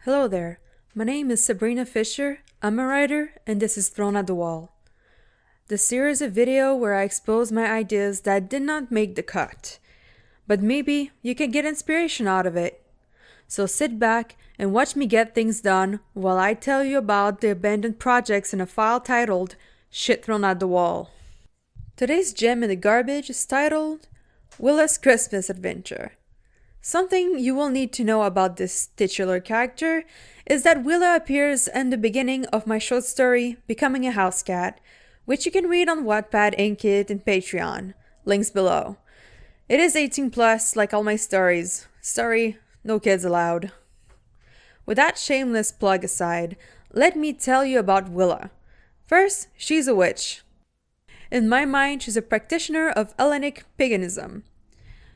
Hello there, my name is Sabrina Fisher, I'm a writer, and this is Thrown at the Wall. The series of video where I expose my ideas that did not make the cut, but maybe you can get inspiration out of it. So sit back and watch me get things done while I tell you about the abandoned projects in a file titled Shit Thrown at the Wall. Today's gem in the garbage is titled Willa's Christmas Adventure. Something you will need to know about this titular character is that Willa appears in the beginning of my short story, Becoming a House Cat, which you can read on Wattpad, Inkitt, and Patreon. Links below. It is 18 plus, like all my stories. Sorry, no kids allowed. With that shameless plug aside, let me tell you about Willa. First, she's a witch. In my mind, she's a practitioner of Hellenic paganism.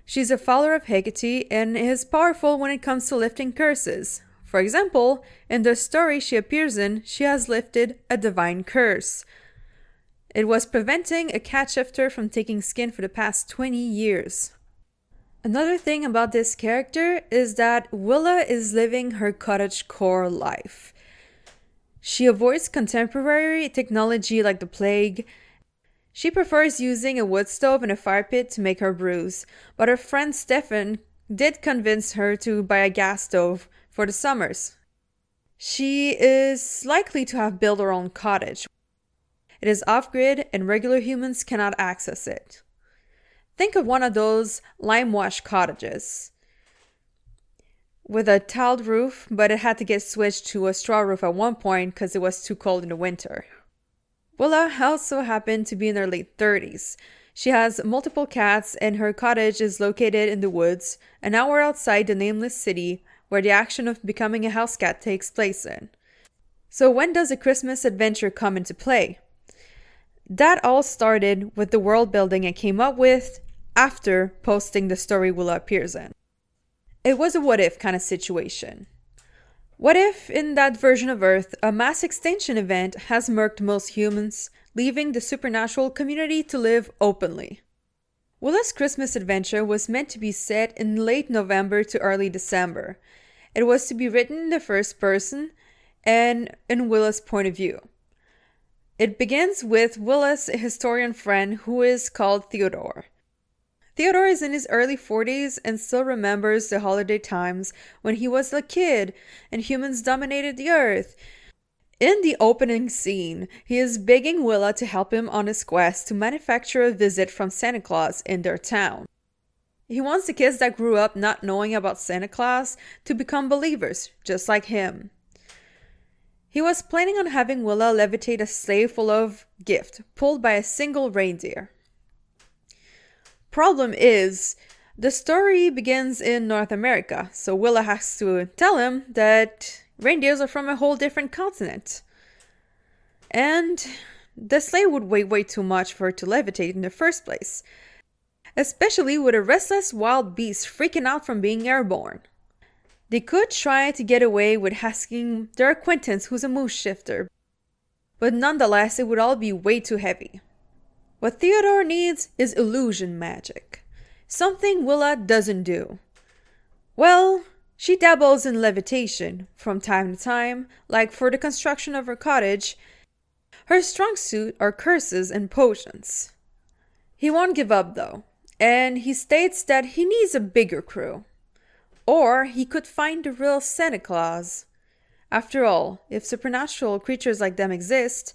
She's a follower of Hecate and is powerful when it comes to lifting curses. For example, in the story she appears in, she has lifted a divine curse. It was preventing a cat shifter from taking skin for the past 20 years. Another thing about this character is that Willa is living her cottagecore life. She avoids contemporary technology like the plague. She prefers using a wood stove and a fire pit to make her brews, but her friend Stefan did convince her to buy a gas stove for the summers. She is likely to have built her own cottage. It is off-grid and regular humans cannot access it. Think of one of those lime-wash cottages with a tiled roof, but it had to get switched to a straw roof at one point because it was too cold in the winter. Willa also happened to be in her late 30s. She has multiple cats and her cottage is located in the woods, an hour outside the nameless city where the action of becoming a house cat takes place in. So when does a Christmas adventure come into play? That all started with the world building I came up with after posting the story Willa appears in. It was a what if kind of situation. What if, in that version of Earth, a mass extinction event has murked most humans, leaving the supernatural community to live openly? Willa's Christmas adventure was meant to be set in late November to early December. It was to be written in the first person and in Willa's point of view. It begins with Willa's historian friend who is called Theodor. Theodor is in his early 40s and still remembers the holiday times when he was a kid and humans dominated the earth. In the opening scene, he is begging Willa to help him on his quest to manufacture a visit from Santa Claus in their town. He wants the kids that grew up not knowing about Santa Claus to become believers, just like him. He was planning on having Willa levitate a sleigh full of gift, pulled by a single reindeer. Problem is, the story begins in North America, so Willa has to tell him that reindeers are from a whole different continent. And the sleigh would weigh way too much for her to levitate in the first place, especially with a restless wild beast freaking out from being airborne. They could try to get away with asking their acquaintance who's a moose shifter, but nonetheless it would all be way too heavy. What Theodor needs is illusion magic, something Willa doesn't do. Well, she dabbles in levitation from time to time, like for the construction of her cottage. Her strong suit are curses and potions. He won't give up though, and he states that he needs a bigger crew. Or he could find the real Santa Claus. After all, if supernatural creatures like them exist,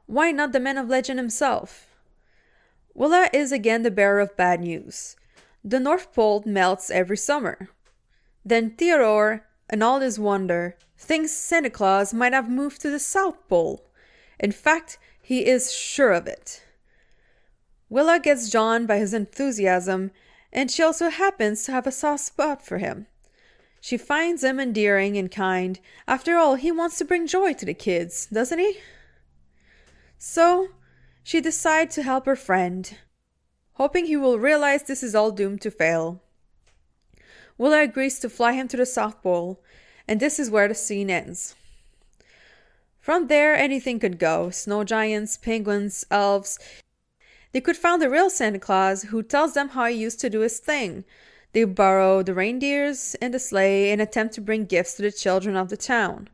why not the man of legend himself? Willa is again the bearer of bad news. The North Pole melts every summer. Then Theodor, in all his wonder, thinks Santa Claus might have moved to the South Pole. In fact, he is sure of it. Willa gets drawn by his enthusiasm, and she also happens to have a soft spot for him. She finds him endearing and kind. After all, he wants to bring joy to the kids, doesn't he? So, she decides to help her friend, hoping he will realize this is all doomed to fail. Willa agrees to fly him to the South Pole, and this is where the scene ends. From there, anything could go. Snow giants, penguins, elves. They could find the real Santa Claus who tells them how he used to do his thing. They borrow the reindeers and the sleigh and attempt to bring gifts to the children of the town.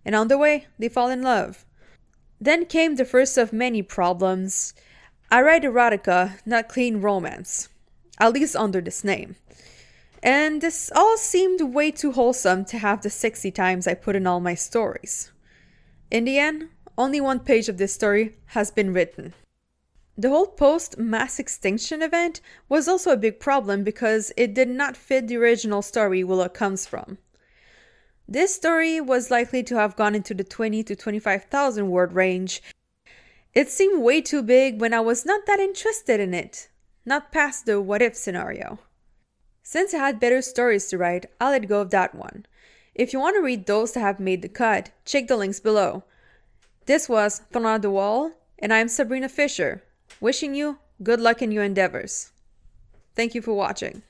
And on the way, they fall in love. Then came the first of many problems. I write erotica, not clean romance. At least under this name. And this all seemed way too wholesome to have the 60 times I put in all my stories. In the end, only one page of this story has been written. The whole post-mass extinction event was also a big problem because it did not fit the original story Willa comes from. This story was likely to have gone into the 20 to 25,000 word range. It seemed way too big when I was not that interested in it, not past the what-if scenario. Since I had better stories to write, I'll let go of that one. If you want to read those that have made the cut, check the links below. This was Thrown at the Wall, and I'm Sabrina Fisher. Wishing you good luck in your endeavors. Thank you for watching.